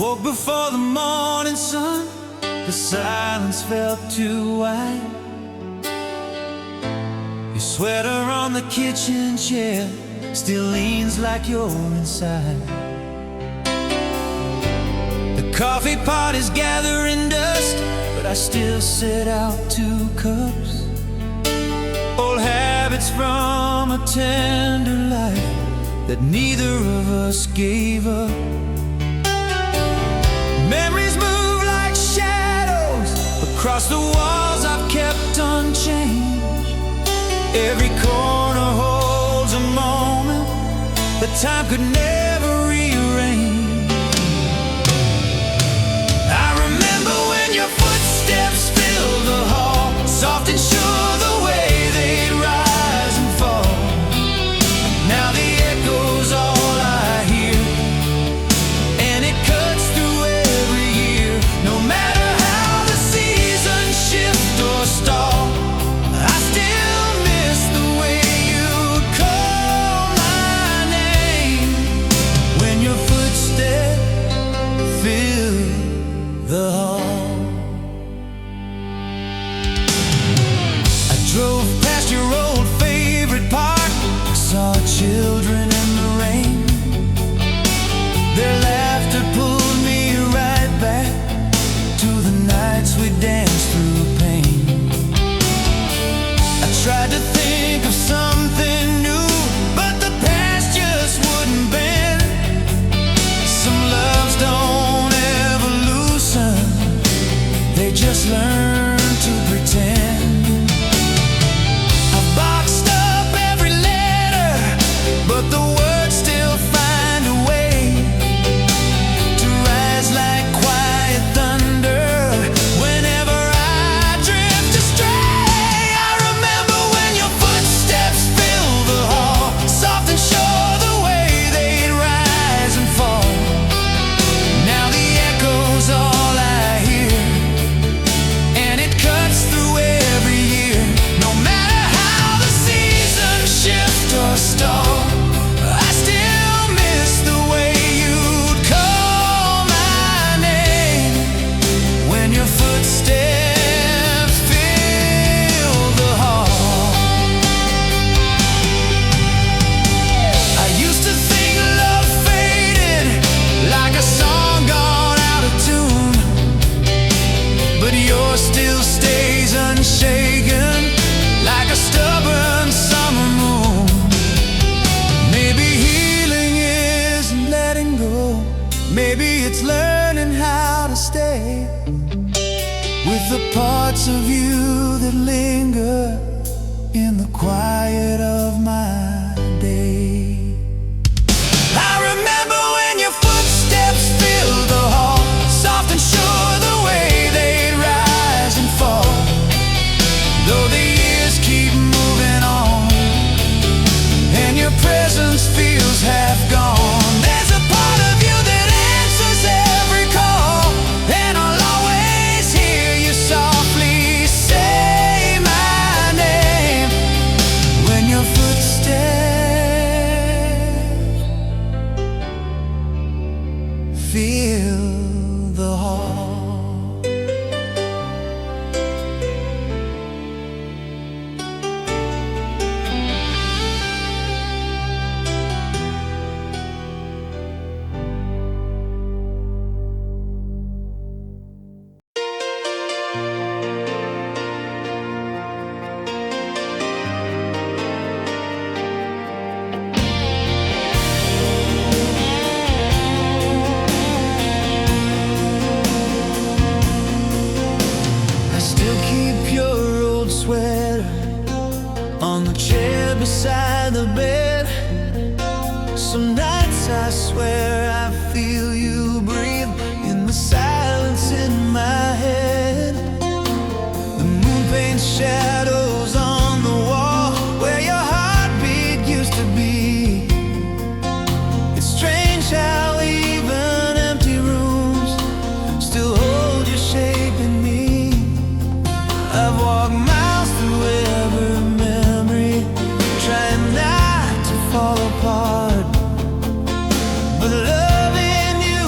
woke before the morning sun. The silence felt too wide. Your sweater on the kitchen chair still leans like you're inside. The coffee pot is gathering dust, but I still set out 2 cups. Old habits from a tender life that neither of us gave up. Memories move like shadows across the walls I've kept unchanged. Every corner holds a moment that time could never rearrange. I remember when your footsteps filled the hall, soft and sure the way they'd rise and fall. Now the echo's all I hear, and it cuts through every year. No matter how the seasons shift or stall, I still miss the way you'd call my name when your footsteps fill the hall. I drove past your old favorite park, saw children in the rain. Their laughter pulled me right back to the nights we danced through pain. I tried to think of something new, but the past just wouldn't bend. Some loves don't ever loosen, they just learn to pretend. I've boxed up every letter, but the words still find a way to rise like quiet thunder whenever I drift astray. I remember when your footsteps fill the hall, soft and sure the way they'd rise and fall. Now the echo's all I hear, and it cuts through every year. No matter how the seasons shift or stall, I still miss the way you'd call my name when your footsteps fill the hall. I used to think love faded like a song gone out of tune, but yours still stays unshaken like a stubborn summer moon. Maybe healing isn't letting go, maybe it's learning how to stay with the parts of you that linger in the quiet of my day. I remember when your footsteps filled the hall, soft and sure the way they'd rise and fall. Though the years keep moving on, and your presence feels half gone, there's a part of you that answers every call, and I'll always hear you softly say my name when your footsteps fill the hall. I still keep your old sweater on the chair beside the bed. Some nights I swear I feel you breathe in the silence in my head. The moon paints shadows on the wall where your heartbeat used to be. It's strange how even empty rooms still hold your shape in me. I've walked miles through every memory, trying not to fall apart, but loving you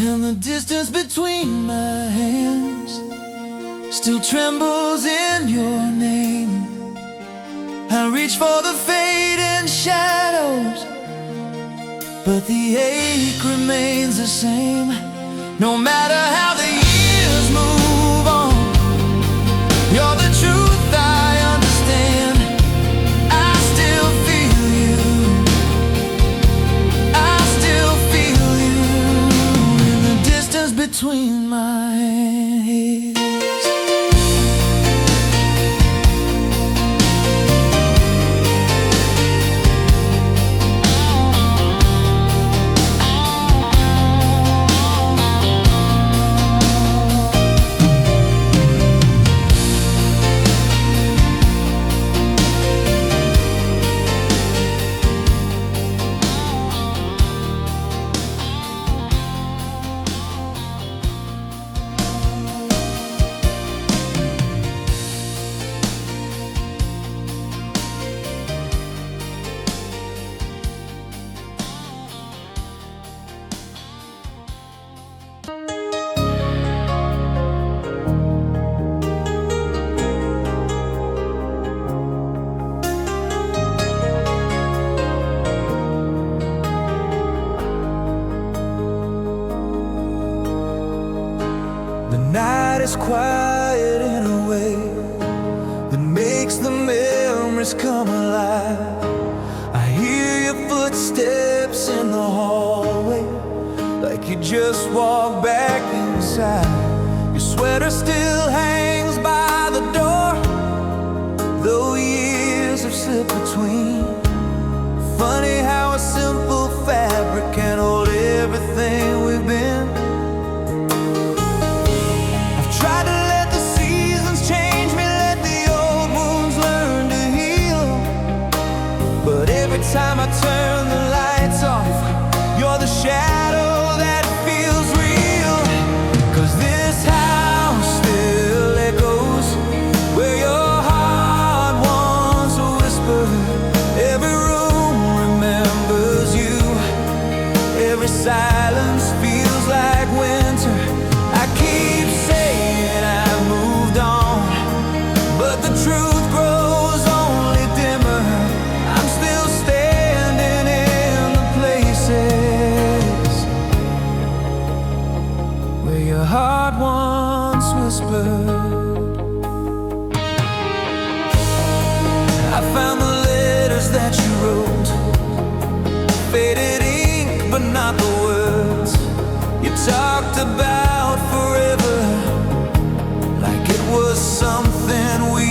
And the distance between my hands still trembles in your name. I reach for the fading shadows, but the ache remains the same. No matter how the years move on, you're the truth I understand. I still feel you, I still feel you in the distance between my hands. It's quiet in a way that makes the memories come alive. I hear your footsteps in the hallway, like you just walked back inside. Your sweater still hangs by the door, though years have slipped between. Funny how a simple fabric can hold everything we've been. Try to let the seasons change me, let the old wounds learn to heal. But every time I turn the lights off, you're the shadow that feels real. 'Cause this house still echoes where your heart once whispered. Every room remembers you, every silence feels like winter. I keep saying I've moved on, but the truth grows only dimmer. I'm still standing in the places where your heart once whispered. I found the letters that you wrote, faded ink but not the words. You talked about forever like it was something we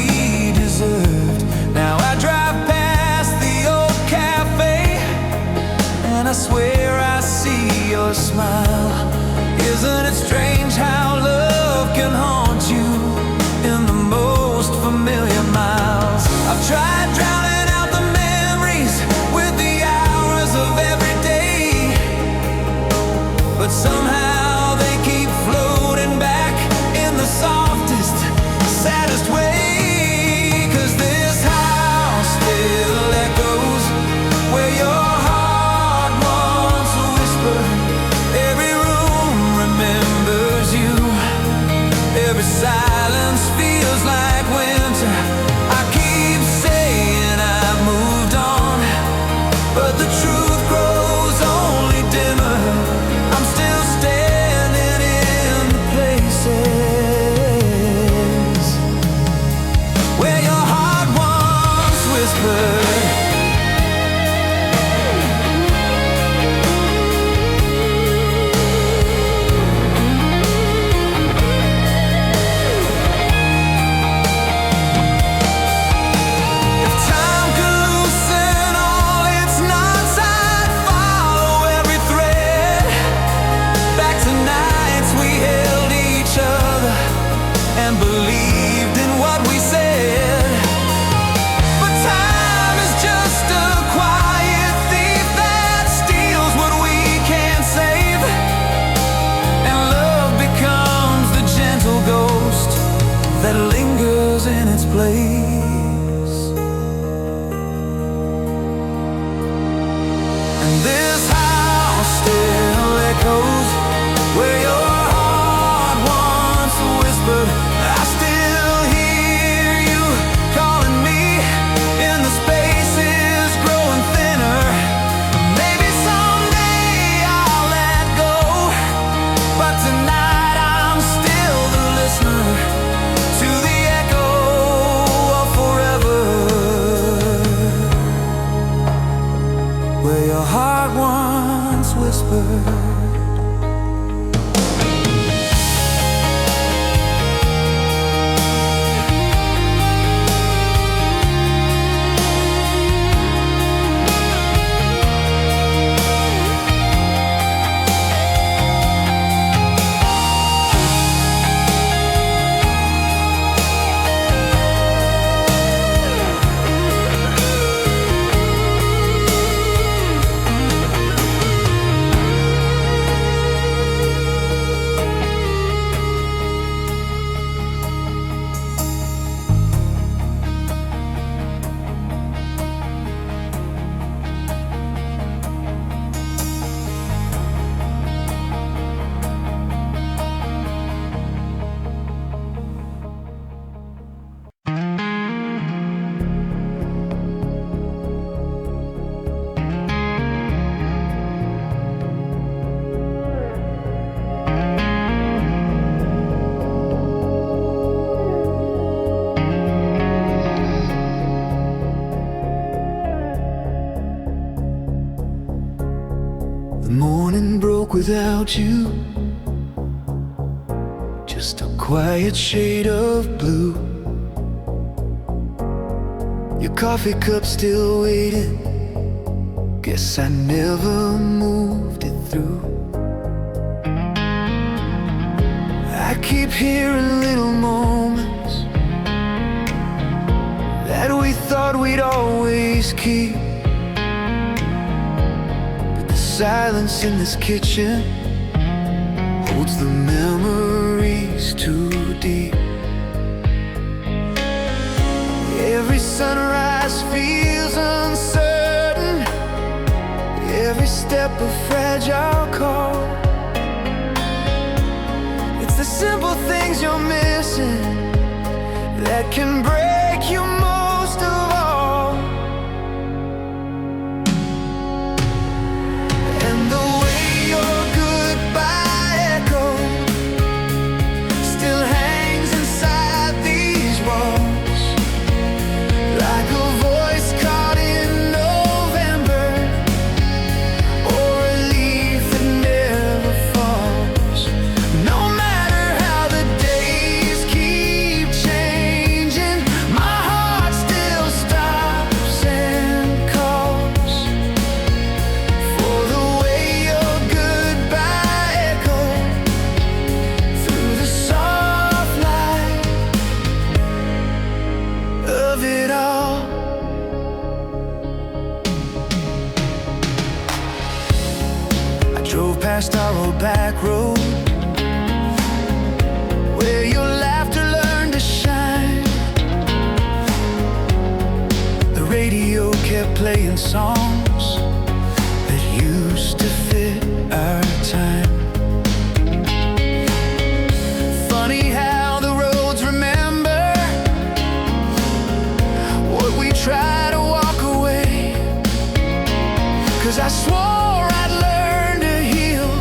deserved. Now I drive past the old cafe and I swear I see your smile. Isn't it strange how love can haunt you in the most familiar miles? I've tried drowning out the memories with the hours of every day, but somehow they keep floating back in the softest, saddest way. 'Cause this house still echoes where your heart once whispered. Every room remembers you, every silence feels like winter. I keep saying I've moved on, but the truth grows only dimmer. I'm still standing in the places where your heart once whispered. without you. Just a quiet shade of blue. Your coffee cup still waiting. Guess I never moved it through. I keep hearing little moments that we thought we'd always keep. But the silence in this kitchen holds the memories too deep. Every sunrise feels uncertain, every step a fragile call. It's the simple things you're missing that can break you most of all. And the way your goodbye echoed still hangs inside these walls, like a voice caught in November, or a leaf that never falls. No matter how the days keep changing, my heart still stops and calls for the way your goodbye echoed through the soft light of it all. I drove past our old back road where your laughter learned to shine. The radio kept playing songs that used to fit our time. Funny how the roads remember what we try to walk away. 'Cause I swore I'd learn to heal,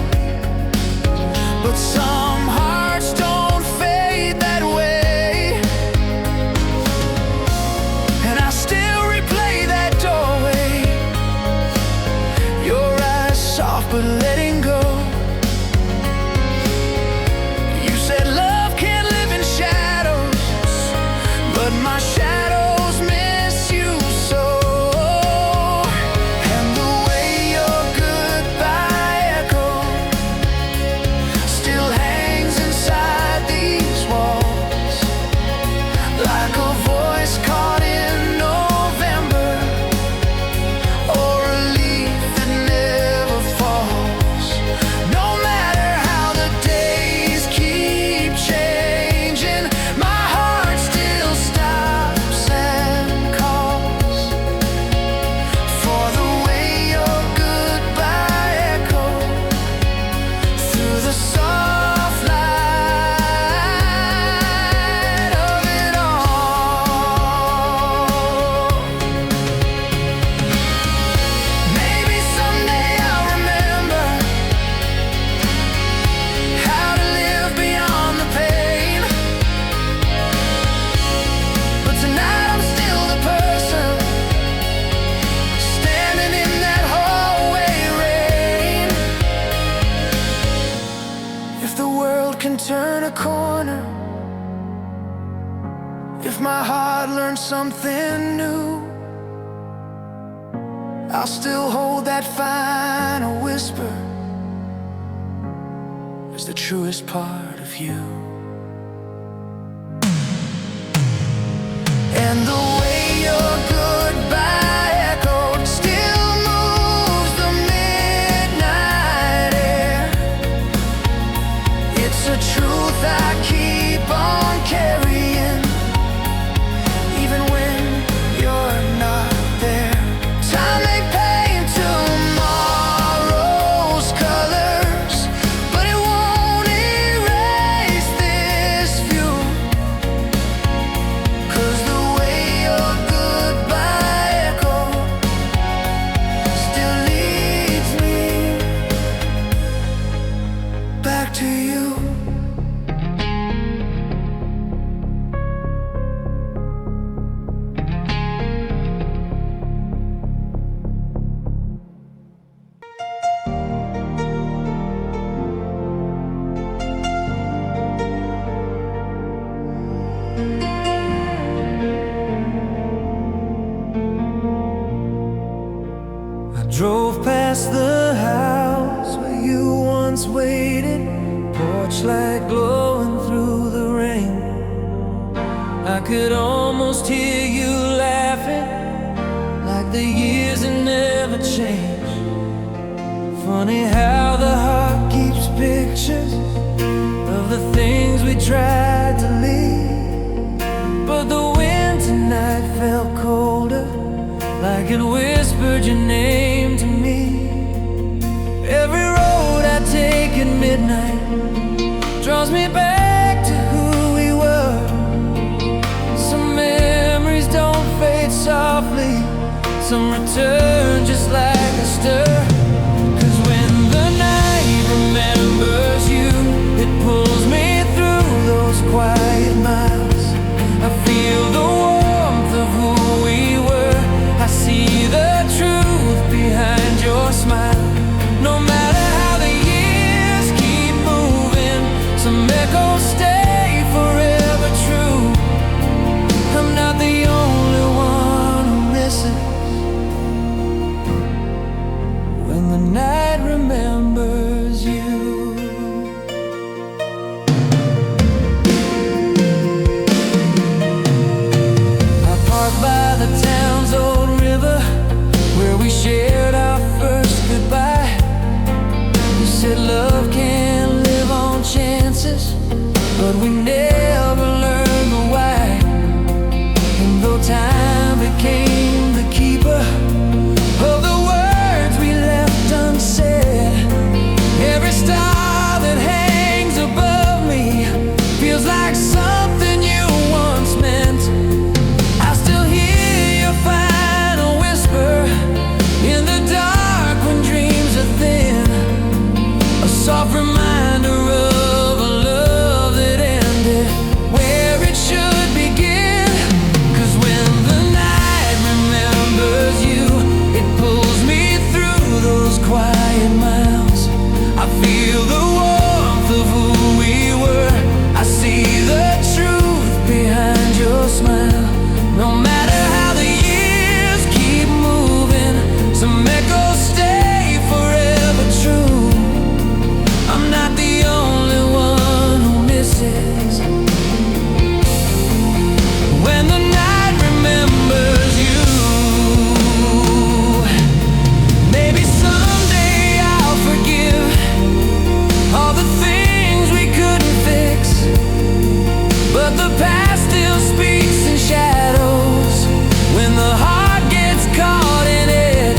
but some hearts don't fade that way. And I still replay that doorway, your eyes soft but letting go. You said love can't live in shadows, but my shadows miss you so. And the way your goodbye echoed still hangs inside these walls, like a voice caught in November, or a leaf that never falls. No matter how the days keep changing, my heart still stops and calls for the way your goodbye echoed through the soft light of it all. Maybe someday I'll remember how to live beyond the pain, but tonight I'm still the person standing in that hallway rain. If the world can turn a corner, if my heart learns something new, I'll still hold that final whisper as the truest part of you. And the way your goodbye echoed still moves the midnight air. It's a truth I keep on carrying, even when you're not there. Time may paint tomorrow's colors, but it won't erase this view. 'Cause the way your goodbye echoed still leads me back to you. torchlight glowing through the rain. I could almost hear you laughing, like the years had never changed. Funny how the heart keeps pictures of the things we tried to leave, but the winter night felt colder, like it whispered your name to me. Every road I take at midnight draws me back to who we were. Some memories don't fade softly, some return just like a stir. 'Cause when the night remembers you, it pulls me through those quiet miles. I feel the warmth of who we were. I see the truth behind your smile. No matter how the years keep moving, some echoes stay forever true. I'm not the only one who misses when the night remembers you. I park by the town's old river, where we shared our first goodbye. You said love can't live on chances, but we never learned the why. And though time became the keeper of the words we left unsaid, every star that hangs above me feels like something you once meant. I still hear your final whisper in the dark when dreams are thin, a soft reminder of a love that ended where it should begin. 'Cause when the night remembers you, it pulls me through those quiet miles. I feel the warmth of who we were. I see the truth behind your smile. No matter how the years keep moving, some echoes stay forever true. I'm not the only one who misses when the night remembers you. Maybe someday I'll forgive all the things we couldn't fix, but the past still speaks in shadows when the heart gets caught in it.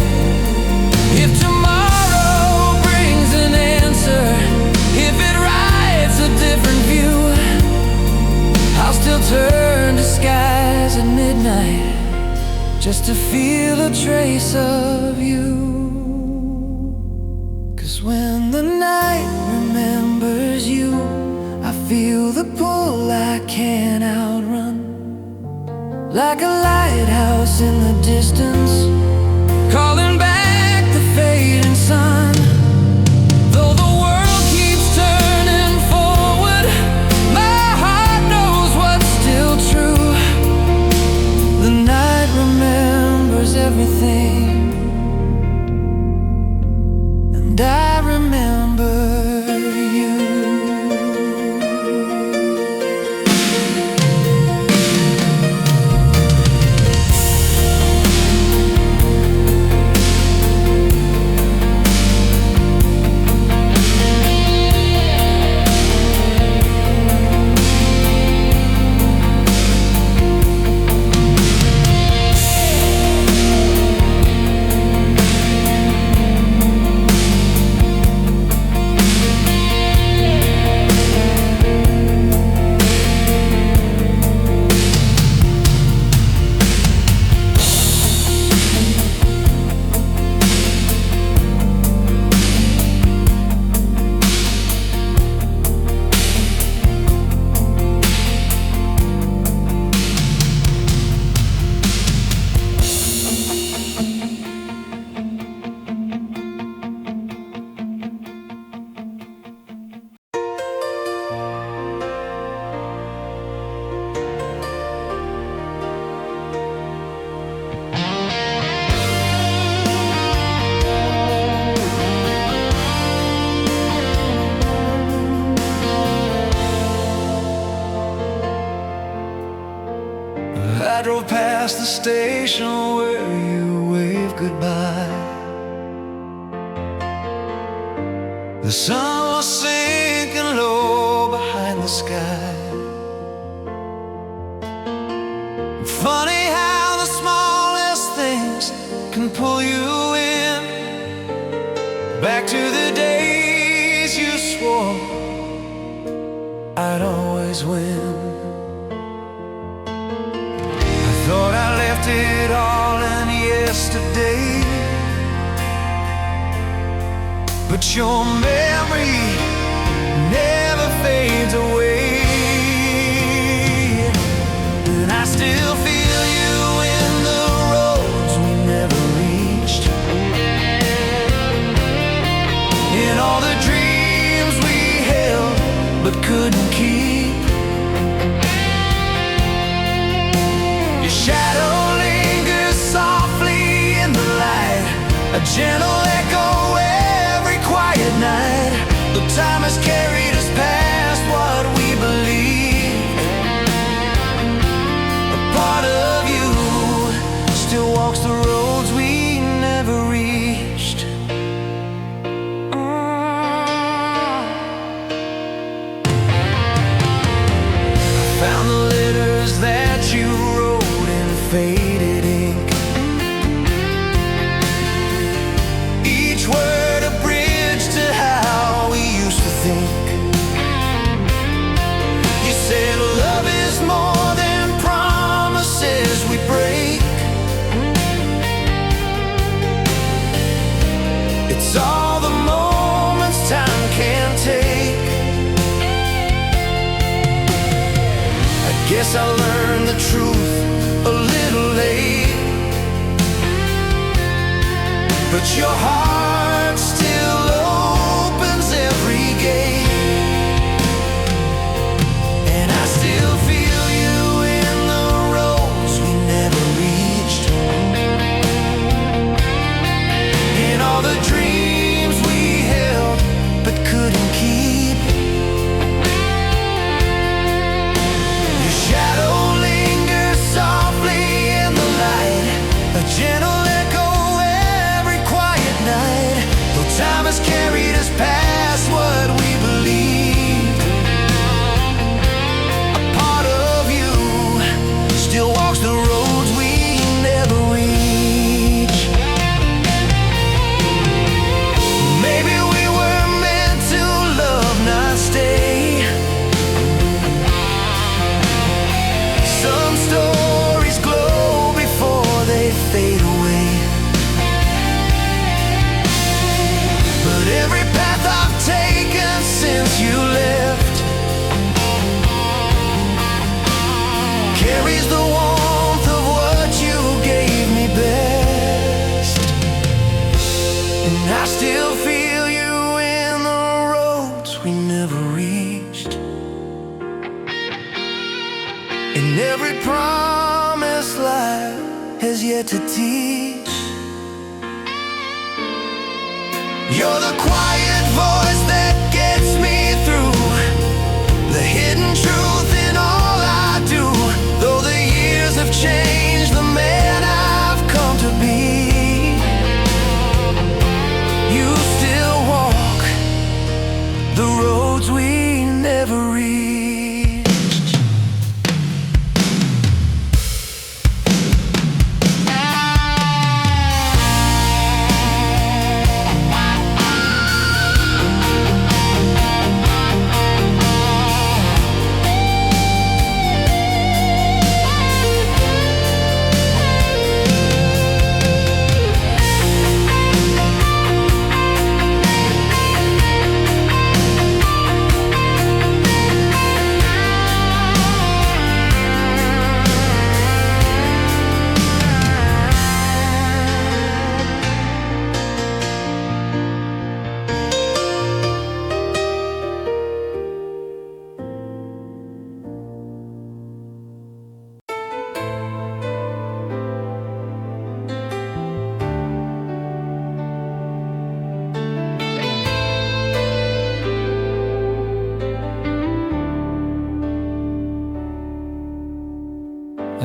If tomorrow brings an answer, if it writes a different view, I'll still turn to skies at midnight just to feel a trace of you. 'Cause when the night remembers you, I feel the pull I can't outrun, like a lighthouse in the distance, calling back the fading sun. Though the world keeps turning forward, my heart knows what's still true. The night remembers everything, and I remember you. I drove past the station where you waved goodbye. The sun was sinking low behind the sky. Funny how the smallest things can pull you in, back to the days you swore I'd always win. I thought I left it all in yesterday, but your memory never fades away. And I still feel you in the roads we never reached, in all the dreams we held but couldn't keep. Your shadow lingers softly in the light, a gentle echo every quiet night. The time has carried us past what we believe. A part of you still walks the roads we never reached. I found the letters that you wrote in faded ink, each word a bridge to how we used to think. You said love is more than promises we break. It's all the moments time can take. I guess I learned the truth a little late, but your heart still opens every gate. And I still feel you in the roads we never reached, in all the dreams we held but couldn't keep. Your shadow lingers softly in the light, a gentle echo every quiet night. Though time has carried us past what we believed, a part of you still walks the roads we never reach. Maybe we were meant to love, not stay. Some stories glow before they fade away, but every path I've taken since you left carries the warmth of what you gave me best. And I still feel you in the roads we never reached, in every promise life has yet to teach. You're the quiet voice that gets me through, the hidden truth in all I do. Though the years have changed the man I've come to be, you still walk the roads we never reached.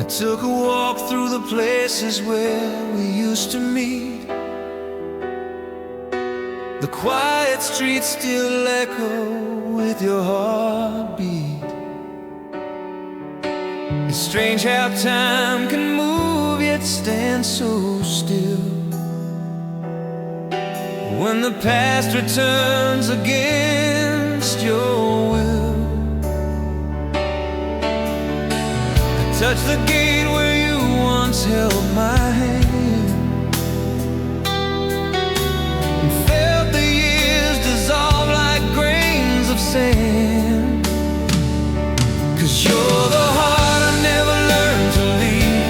took a walk through the places where we used to meet. The quiet streets still echo with your heartbeat. It's strange how time can move yet stand so still. When the past returns against your will, I touch the gate where you once held my hand, and felt the years dissolve like grains of sand. 'Cause you're the heart I never learned to leave,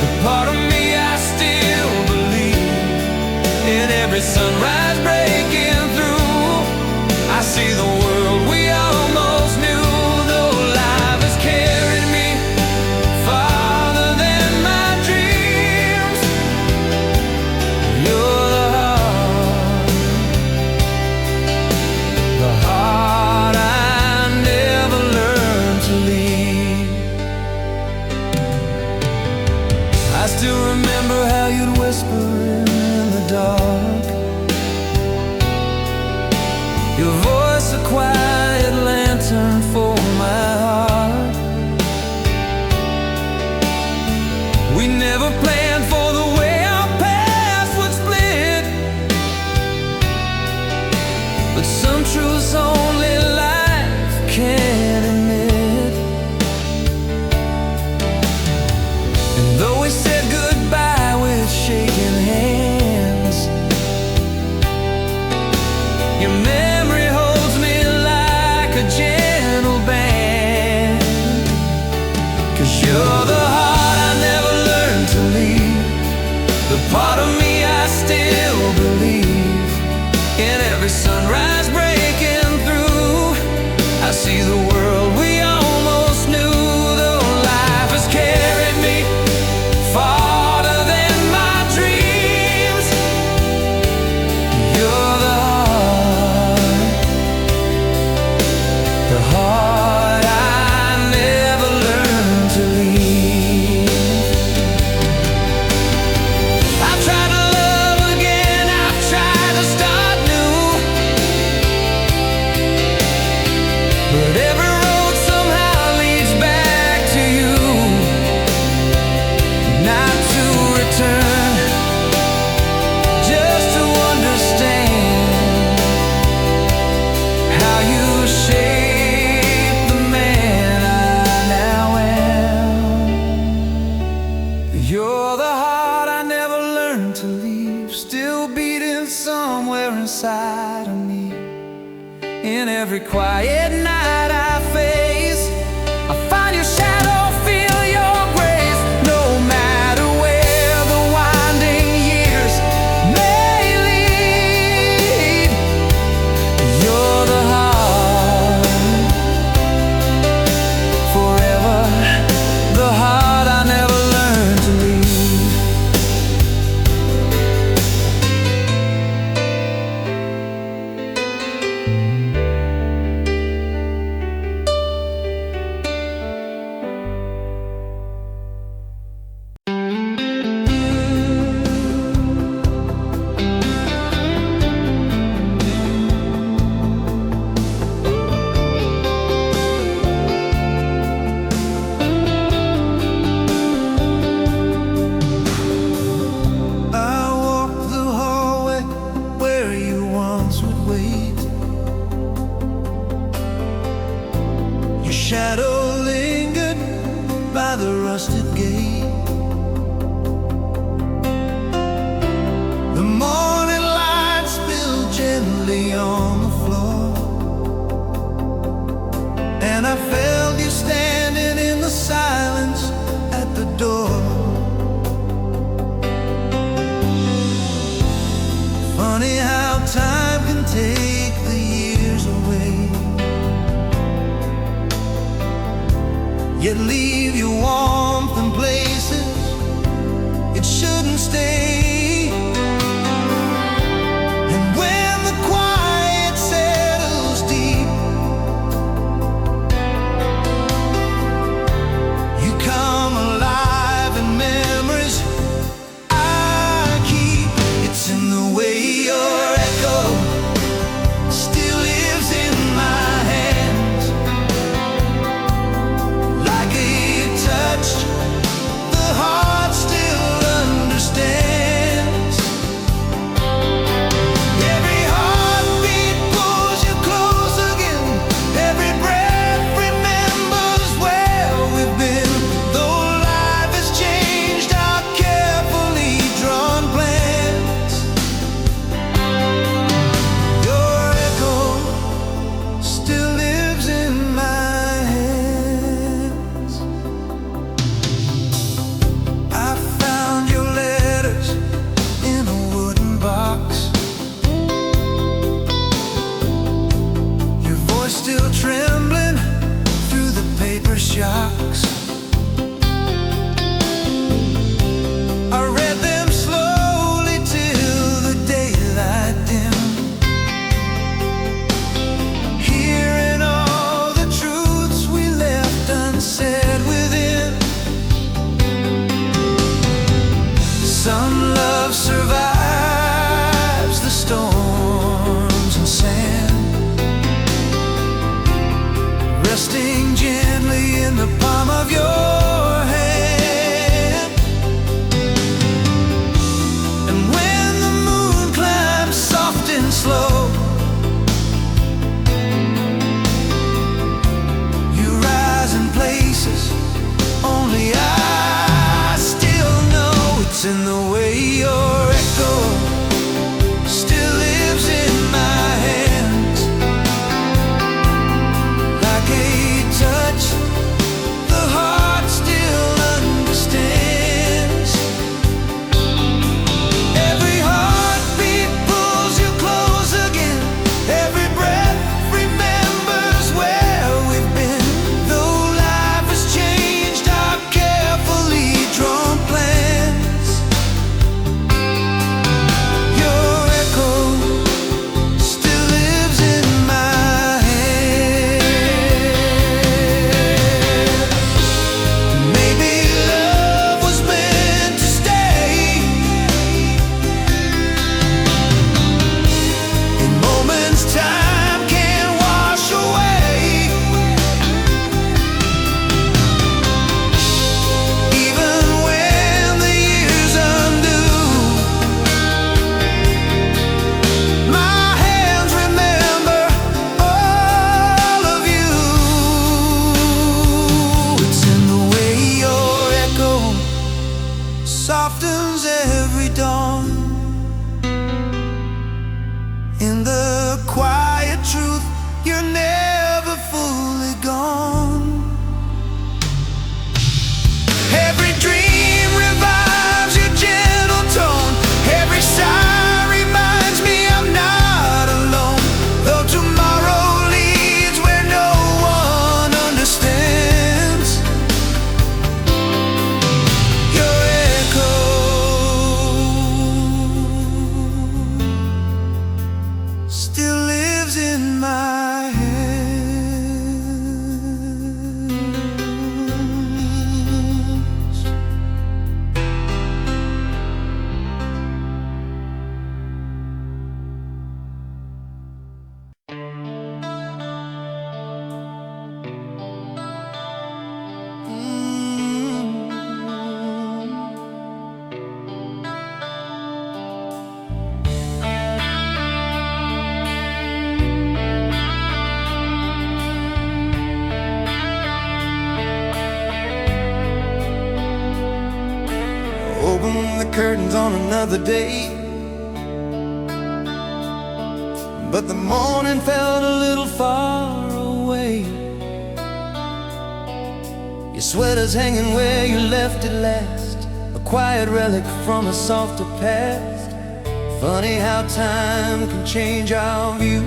the part of me I still believe in. Every sunrise breaking through, I see the world we almost knew. Though life has carried me farther than my dreams, you're the heart I never learned to leave. I still remember how you'd whisper in the dark, your voice a quiet lantern for my heart. We never planned for the way our paths would split, but some truths only life can admit. And though we said goodbye with shaking hands, your memory holds me like a gentle band. 'Cause you're the heart I never learned to leave, the part of me I still believe in. Every sunrise breaking through, I see the world we almost knew. Though life has carried me farther than my dreams, you're the heart I never learned to leave. I've tried to love again, I've tried to start new, but every road somehow leads back to you, not to return, just to understand how you shape the man I now am. You're the heart I never learned to leave, still beating somewhere inside of me. In every quiet night I face, I find your shadow, feel your grace. No matter where the winding years may lead, you're the heart, forever the heart I never learned to leave. I walked the hallway where you once would wait. Your shadow lingered by the rusted gate. The morning light spilled gently on the floor, and I felt you standing in the silence at the door. Funny how time can take the years away, yet leave you warmth in places it shouldn't stay. And when the quiet settles deep, you come alive. aftershocks. I read them slowly till the daylight dimmed, hearing all the truths we left unsaid within. Some love survives the storms and sand, resting gently in the palm of your hand. And when the moon climbs soft and slow, you rise in places only I still know. It's in the way your echo still lives in my hands, like a touch the heart still understands. Every heartbeat pulls you close again, every breath remembers where we've been. Though life has changed our carefully drawn plans, your echo still lives in my head. Maybe love was meant to stay. In moments time can't wash away, even when the years undo. My hands remember all of you. It's in the way your echo softens every dawn, in the quiet truth you're never fully gone. Every dream revives your gentle tone, every sigh reminds me I'm not alone. Though tomorrow leads where no one understands, your echo still lives in my hands. Open the curtains on another day, but the morning felt a little far away. Your sweater's hanging where you left it last, a quiet relic from a softer past. Funny how time can change our view.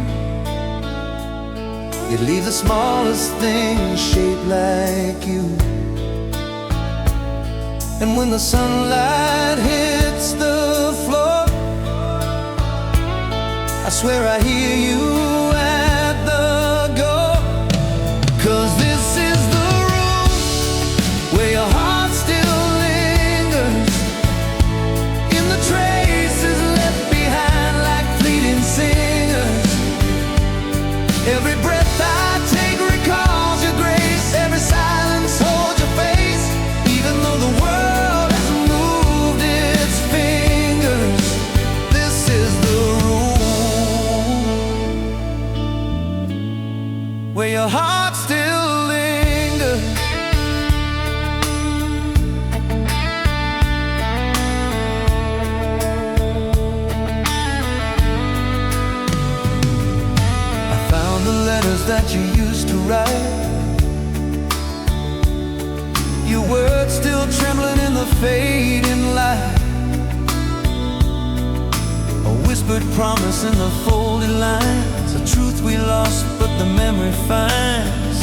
You leave the smallest things shaped like you. And when the sunlight hits the floor, I swear I hear you at the door. 'Cause this is the room where your heart still lingers, in the traces left behind like fleeting singers. Every breath I take recalls your grace, every silence holds your face, even though the world has moved its fingers. This is the room where your heart still lingers. I found the letters that you used to write, your words still trembling in the fading light. A whispered promise in the folded lines, a truth we lost but the memory finds.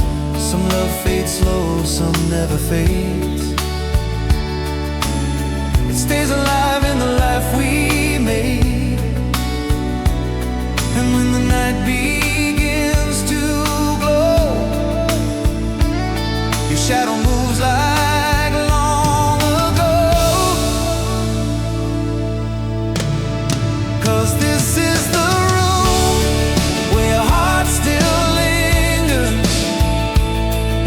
Some love fades fade slow, some never fades. It stays alive in the life we made. And when the night begins to glow, your shadow moves like long ago. 'Cause this is the room where your heart still lingers,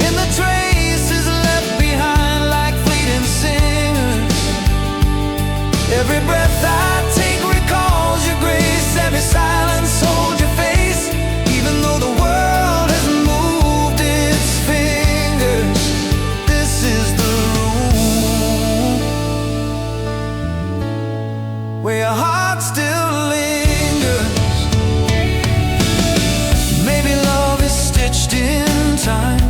in the traces left behind like fleeting singers. Every breath I take recalls your grace, every silence holds your face, even though the world has moved its fingers. This is the room where your heart still lingers. Maybe love is stitched in time,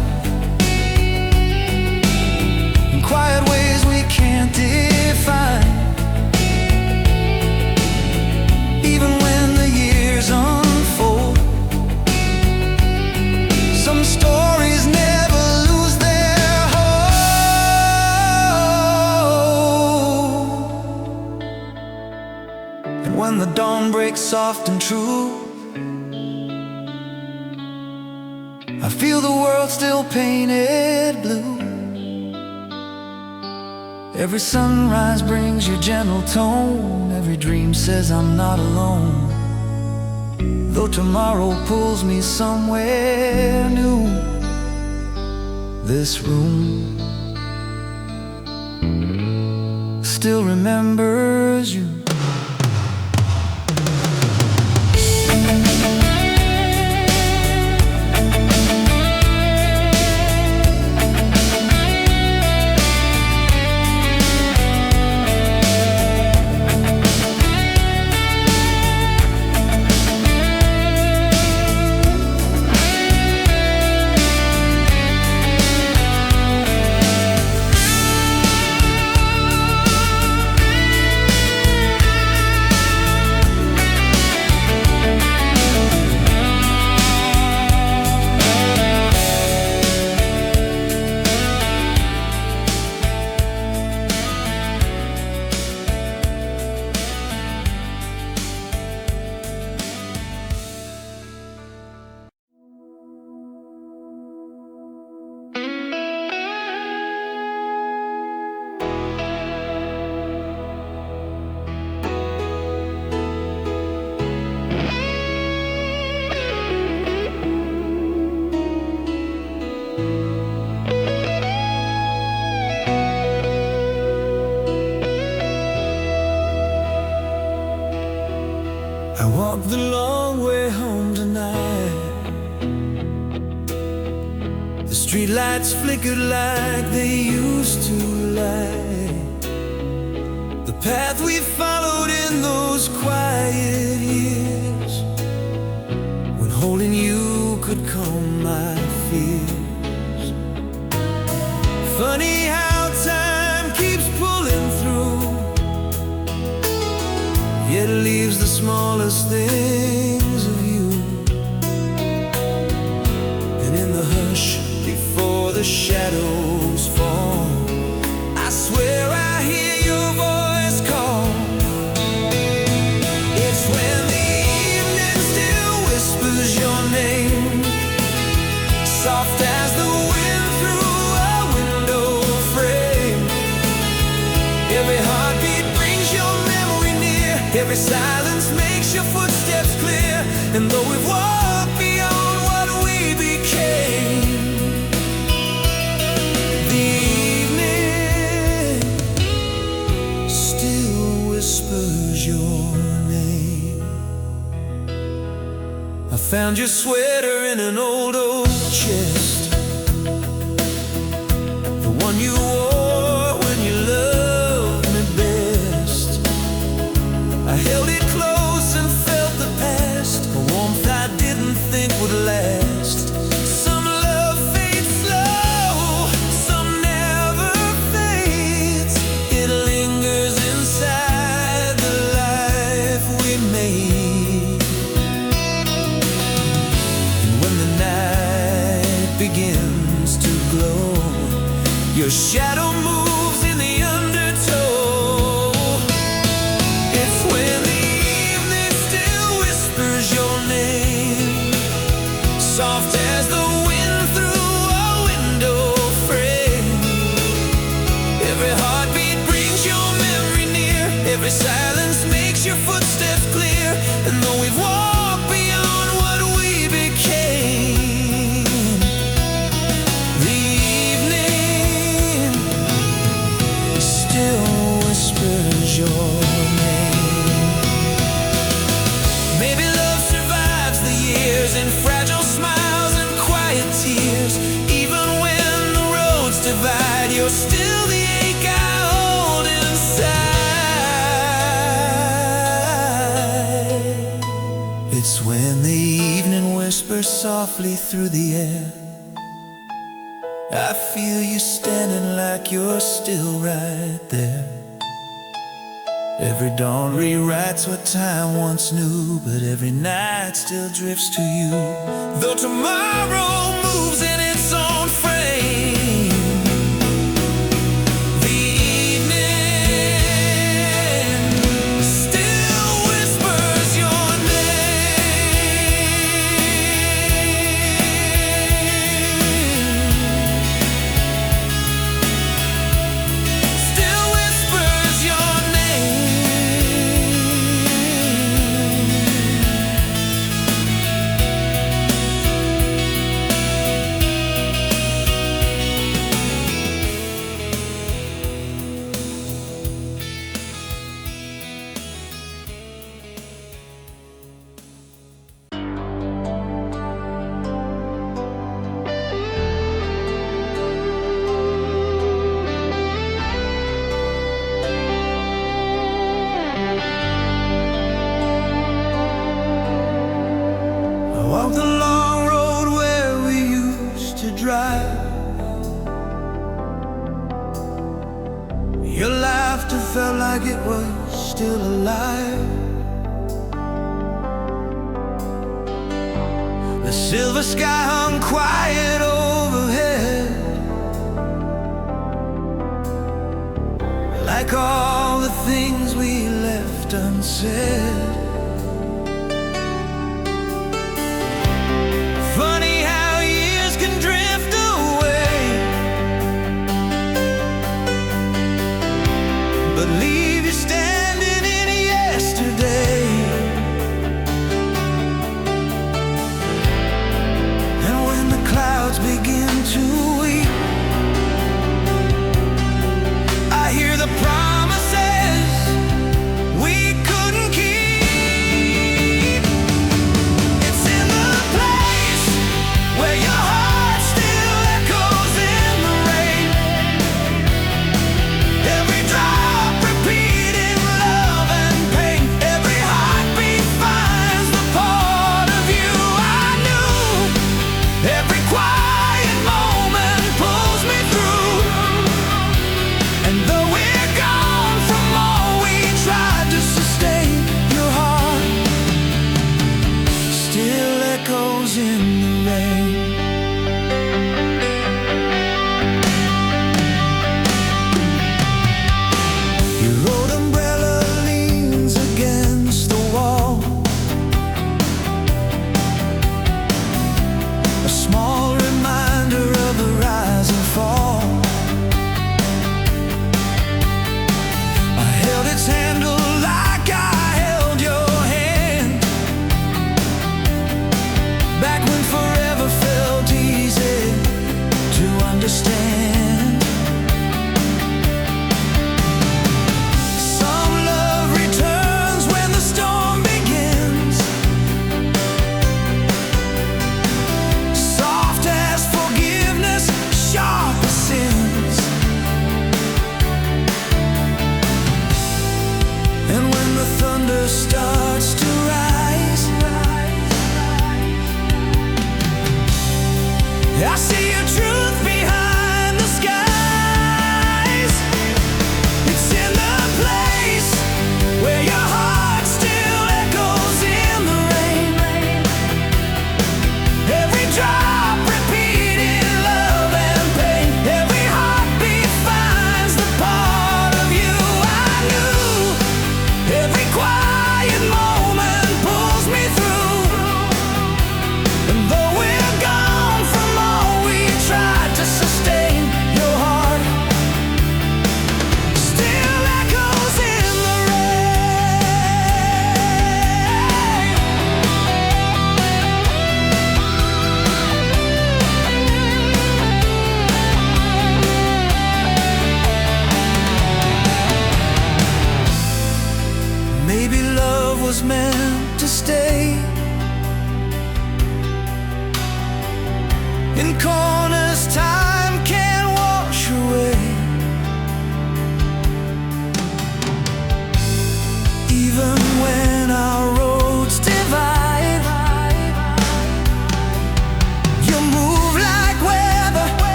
in quiet ways we can't define. Even when the years unfold, some stories never lose their hold. And when the dawn breaks soft and true, I feel the world still painted blue. Every sunrise brings your gentle tone, every dream says I'm not alone. Though tomorrow pulls me somewhere new, this room still remembers you. I walked the long way home tonight. The streetlights flickered like they used to light. The path we followed in those quiet years, when holding you could calm my fears. Funny how time keeps pulling through, yet it leaves the smallest things of you. And in the hush before the shadows fall, I swear I hear your voice call. It's when the evening still whispers your name, soft as the wind through a window frame. Every heartbeat brings your memory near, every silence makes your footsteps clear. And though we've walked beyond what we became, the evening still whispers your name. I found your sweater in an old chest, the one you wore when you loved me best. I held it close and felt the past, a warmth I didn't think would last. Some love fades slow, some never fades. It lingers inside the life we made. And when the night begins to glow. Your shadow moves in the undertow. It's when the evening still whispers your name, soft as the wind through a window frame. Every heartbeat brings your memory near, every silence makes your footsteps clear. And though we've walked beyond what we became, the evening still whispers your name. Maybe love survives the years in fragile smiles and quiet tears. Even when the roads divide, you're still the ache I hold inside. It's when the evening whispers softly through the air. I feel you standing like you're still right there. Every dawn rewrites what time once knew, but every night still drifts to you. Though tomorrow moves in its own frame, the evening still whispers your name. Still whispers your walk the long road where we used to drive. Your laughter felt like it was still alive. The silver sky hung quiet overhead, like all the things we left unsaid. Funny how years can drift away, but leave you standing in yesterday. And when the clouds begin to weep, I hear the promises we couldn't keep.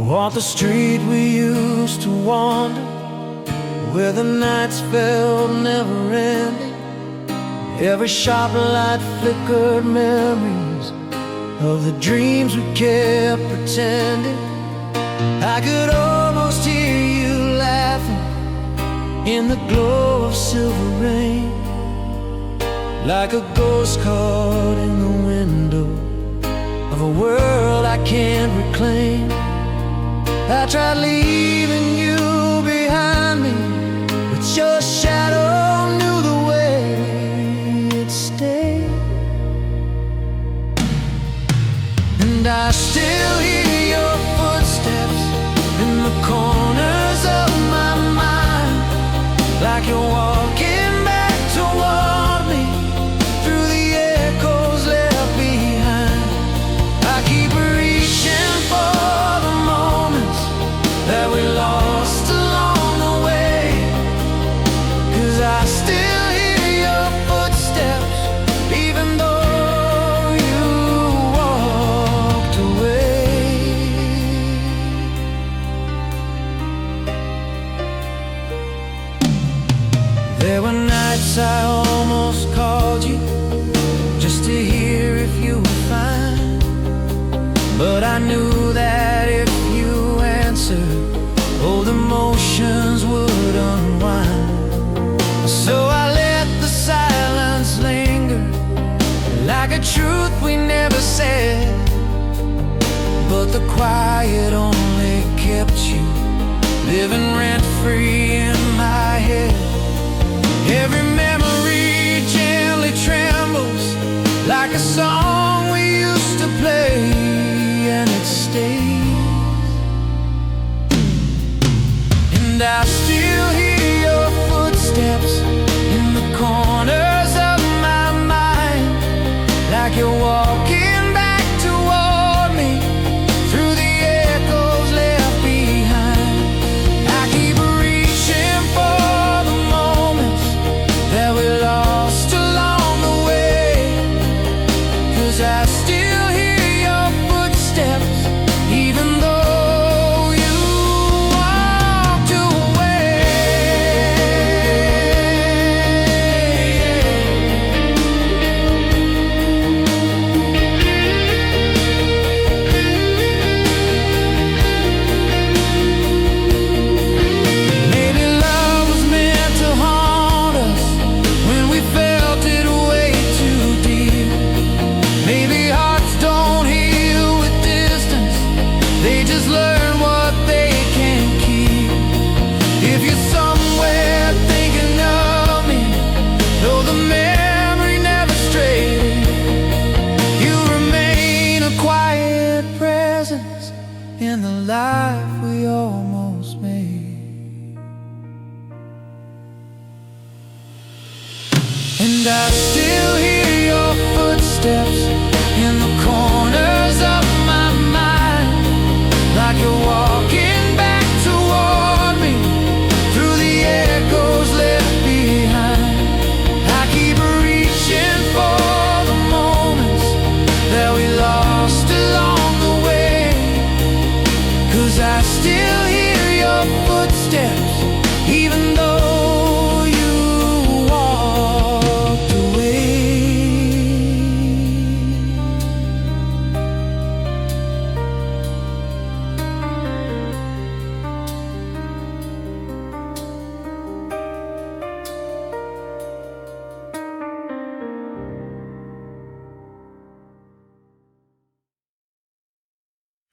Walk the street we used to wander, where the nights felt never-ending. Every sharp light flickered memories of the dreams we kept pretending. I could almost hear you laughing in the glow of silver rain, like a ghost caught in the window of a world I can't reclaim. I tried leaving you behind me, but your shadow knew the way it stayed. And I still hear your footsteps in the corners of my mind, like you're walking back toward me through the echoes left behind. I keep reaching for the moments that we lost along the way, 'cause I still hear your footsteps even though you walked away. There were nights I almost called you just to hear if you were fine, but I knew that if you answered, old emotions would unwind. So I let the silence linger, like a truth we never said, but the quiet only kept you living rent-free in my head. Every memory gently trembles, like a song we used to play, and it stays. And I still hear your footsteps